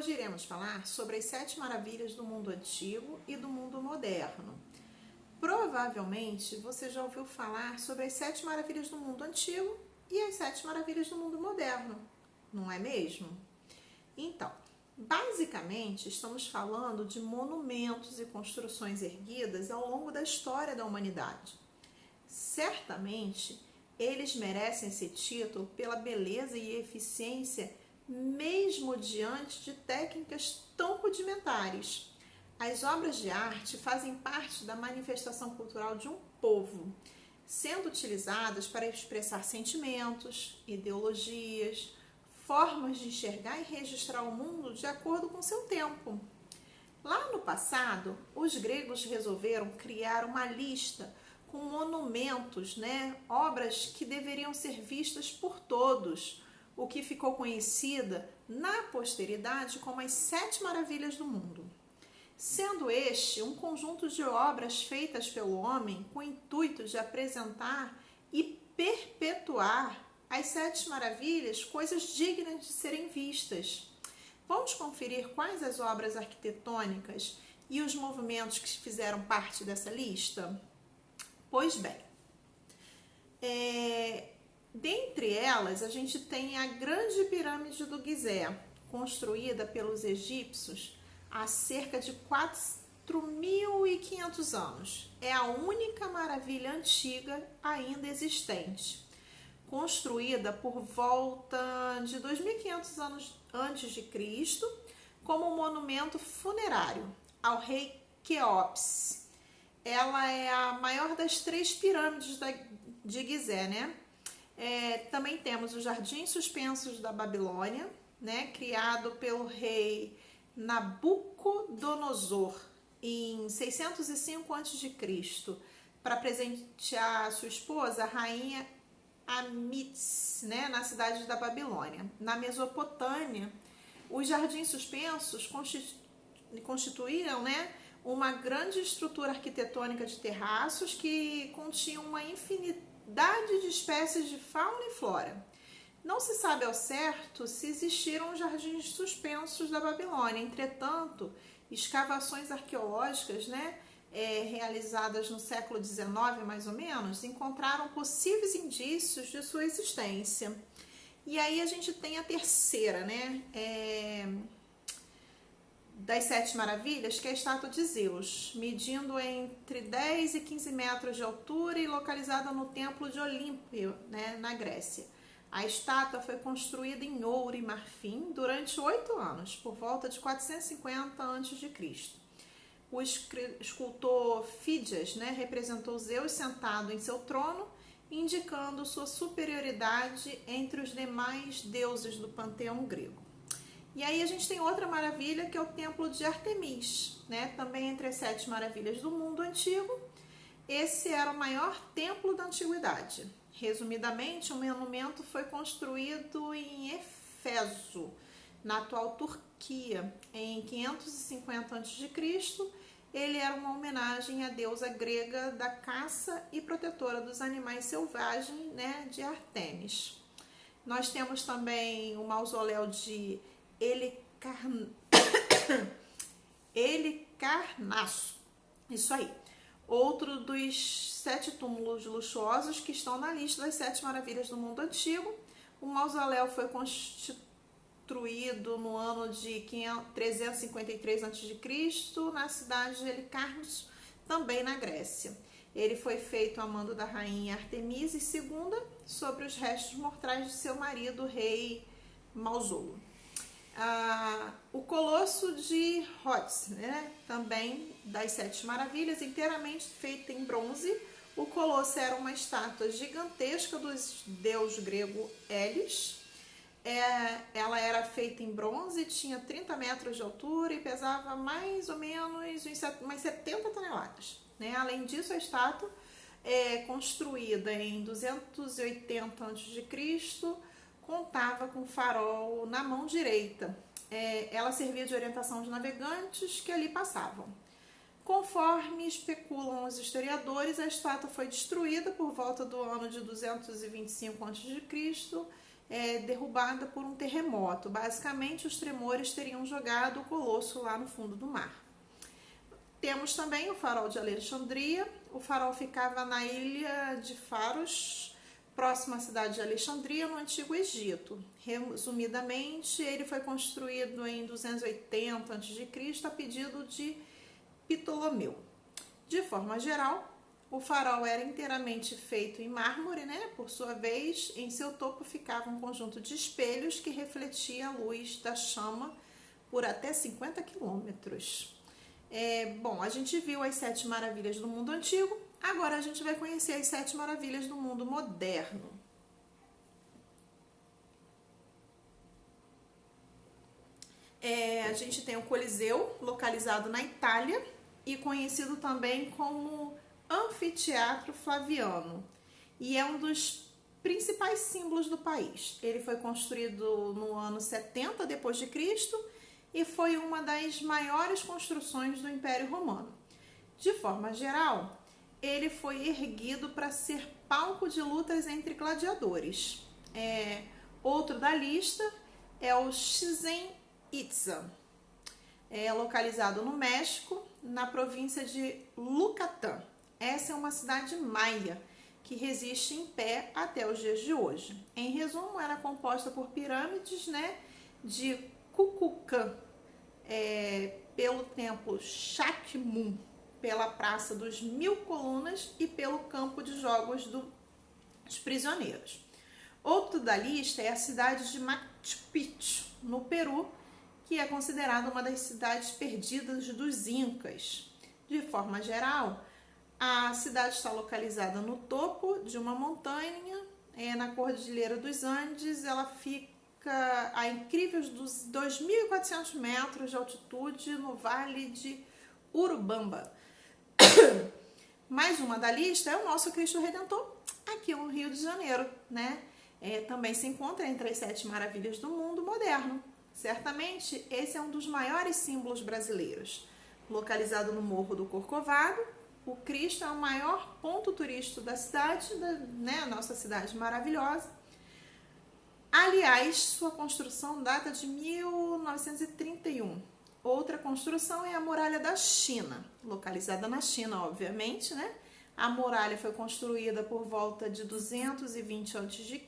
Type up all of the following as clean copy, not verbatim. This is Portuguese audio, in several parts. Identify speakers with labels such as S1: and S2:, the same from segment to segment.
S1: Hoje iremos falar sobre as 7 maravilhas do mundo antigo e do mundo moderno. Provavelmente você já ouviu falar sobre as 7 maravilhas do mundo antigo e as 7 maravilhas do mundo moderno, não é mesmo? Então, basicamente estamos falando de monumentos e construções erguidas ao longo da história da humanidade. Certamente, eles merecem esse título pela beleza e eficiência mesmo diante de técnicas tão rudimentares. As obras de arte fazem parte da manifestação cultural de um povo, sendo utilizadas para expressar sentimentos, ideologias, formas de enxergar e registrar o mundo de acordo com seu tempo. Lá no passado, os gregos resolveram criar uma lista com monumentos, obras que deveriam ser vistas por todos, o que ficou conhecida na posteridade como as 7 maravilhas do mundo. Sendo este um conjunto de obras feitas pelo homem com o intuito de apresentar e perpetuar as 7 maravilhas, coisas dignas de serem vistas. Vamos conferir quais as obras arquitetônicas e os movimentos que fizeram parte dessa lista? Pois bem, dentre elas, a gente tem a Grande Pirâmide do Gizé, construída pelos egípcios há cerca de 4.500 anos. É a única maravilha antiga ainda existente, construída por volta de 2.500 anos antes de Cristo, como monumento funerário ao rei Quéops. Ela é a maior das 3 pirâmides de Gizé, também temos os Jardins Suspensos da Babilônia, criado pelo rei Nabucodonosor em 605 a.C., para presentear sua esposa, a rainha Amitis, na cidade da Babilônia. Na Mesopotâmia, os Jardins Suspensos constituíram, uma grande estrutura arquitetônica de terraços que continham uma infinidade de espécies de fauna e flora. Não se sabe ao certo se existiram os jardins suspensos da Babilônia. Entretanto, escavações arqueológicas, realizadas no século XIX, mais ou menos, encontraram possíveis indícios de sua existência. E aí a gente tem a terceira, das 7 maravilhas, que é a estátua de Zeus, medindo entre 10 e 15 metros de altura e localizada no Templo de Olímpio, na Grécia. A estátua foi construída em ouro e marfim durante 8 anos, por volta de 450 a.C. O escultor Fídias, representou Zeus sentado em seu trono, indicando sua superioridade entre os demais deuses do panteão grego. E aí a gente tem outra maravilha, que é o Templo de Artemis, também entre as 7 maravilhas do mundo antigo. Esse era o maior templo da antiguidade. Resumidamente, o monumento foi construído em Éfeso, na atual Turquia, em 550 a.C. Ele era uma homenagem à deusa grega da caça e protetora dos animais selvagens, de Ártemis. Nós temos também o mausoléu de Helicarnasso, isso aí. Outro dos 7 túmulos luxuosos que estão na lista das 7 maravilhas do mundo antigo. O mausoléu foi construído no ano de 353 a.C., na cidade de Helicarnasso, também na Grécia. Ele foi feito a mando da rainha Artemis II sobre os restos mortais de seu marido, o rei Mausollo. O Colosso de Rhodes, também das 7 maravilhas, inteiramente feito em bronze. O Colosso era uma estátua gigantesca do deus grego Hélios. Ela era feita em bronze, tinha 30 metros de altura e pesava mais ou menos umas 70 toneladas. Além disso, a estátua construída em 280 a.C., contava com farol na mão direita. Ela servia de orientação aos navegantes que ali passavam. Conforme especulam os historiadores, a estátua foi destruída por volta do ano de 225 a.C., derrubada por um terremoto. Basicamente, os tremores teriam jogado o colosso lá no fundo do mar. Temos também o farol de Alexandria. O farol ficava na ilha de Faros, próxima à cidade de Alexandria, no Antigo Egito. Resumidamente, ele foi construído em 280 a.C. a pedido de Ptolomeu. De forma geral, o farol era inteiramente feito em mármore, né? Por sua vez, em seu topo ficava um conjunto de espelhos que refletia a luz da chama por até 50 quilômetros. Bom, a gente viu as 7 maravilhas do mundo antigo, agora a gente vai conhecer as 7 maravilhas do mundo moderno. A gente tem o Coliseu, localizado na Itália e conhecido também como Anfiteatro Flaviano, e é um dos principais símbolos do país. Ele foi construído no ano 70 d.C. e foi uma das maiores construções do Império Romano. De forma geral, ele foi erguido para ser palco de lutas entre gladiadores. Outro da lista é o Chichén Itzá, localizado no México, na província de Yucatán. Essa é uma cidade maia que resiste em pé até os dias de hoje. Em resumo, era composta por pirâmides, né, de Kukulcán, pelo templo Chacmun, pela Praça dos 1000 Colunas e pelo campo de jogos dos prisioneiros. Outro da lista é a cidade de Machu Picchu, no Peru, que é considerada uma das cidades perdidas dos Incas. De forma geral, a cidade está localizada no topo de uma montanha, na Cordilheira dos Andes. Ela fica a incríveis 2.400 metros de altitude no Vale de Urubamba. Mais uma da lista é o nosso Cristo Redentor, aqui no Rio de Janeiro, né? Também se encontra entre as 7 maravilhas do mundo moderno. Certamente, esse é um dos maiores símbolos brasileiros. Localizado no Morro do Corcovado, o Cristo é o maior ponto turístico da cidade, né? A nossa cidade maravilhosa. Aliás, sua construção data de 1931. Outra construção é a Muralha da China, localizada na China, obviamente, né? A muralha foi construída por volta de 220 a.C.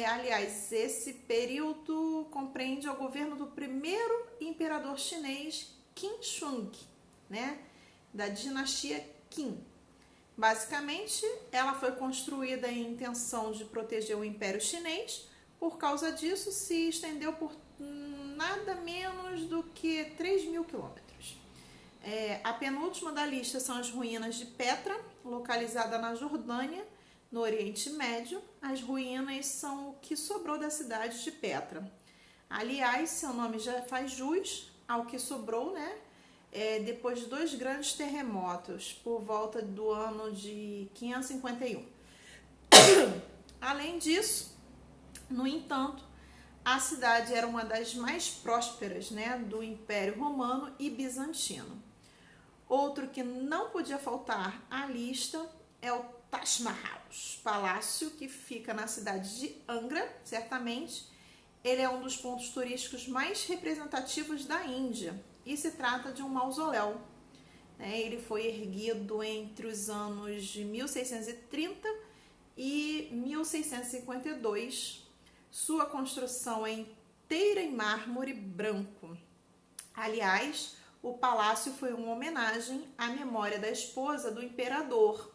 S1: Aliás, esse período compreende o governo do primeiro imperador chinês Qin Shi, né? Da dinastia Qin. Basicamente, ela foi construída em intenção de proteger o Império Chinês. Por causa disso, se estendeu por nada menos do que 3.000 quilômetros. A penúltima da lista são as ruínas de Petra, localizada na Jordânia, no Oriente Médio. As ruínas são o que sobrou da cidade de Petra. Aliás, seu nome já faz jus ao que sobrou, né? Depois de 2 grandes terremotos, por volta do ano de 551. Além disso, no entanto, a cidade era uma das mais prósperas, né, do Império Romano e Bizantino. Outro que não podia faltar à lista é o Taj Mahal, palácio que fica na cidade de Angra, certamente. Ele é um dos pontos turísticos mais representativos da Índia e se trata de um mausoléu. Ele foi erguido entre os anos de 1630 e 1652. Sua construção é inteira em mármore branco. Aliás, o palácio foi uma homenagem à memória da esposa do imperador,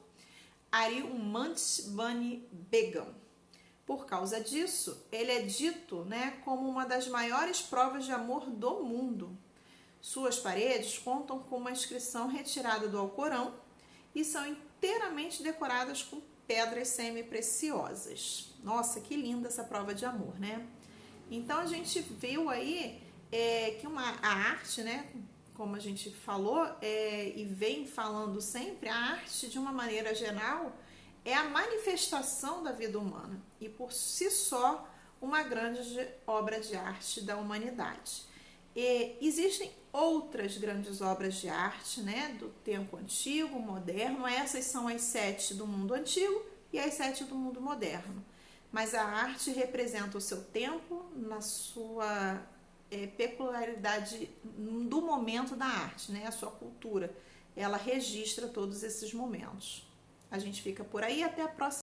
S1: Arjumand Bani Begum. Por causa disso, ele é dito, né, como uma das maiores provas de amor do mundo. Suas paredes contam com uma inscrição retirada do Alcorão e são inteiramente decoradas com pedras semi-preciosas. Nossa, que linda essa prova de amor, né? Então, a gente viu aí que a arte, né, como a gente falou e vem falando sempre, a arte, de uma maneira geral, é a manifestação da vida humana e, por si só, uma grande obra de arte da humanidade. Existem outras grandes obras de arte, né, do tempo antigo, moderno. Essas são as 7 do mundo antigo e as 7 do mundo moderno. mas a arte representa o seu tempo na sua peculiaridade do momento da arte, né? A sua cultura. Ela registra todos esses momentos. A gente fica por aí, até a próxima.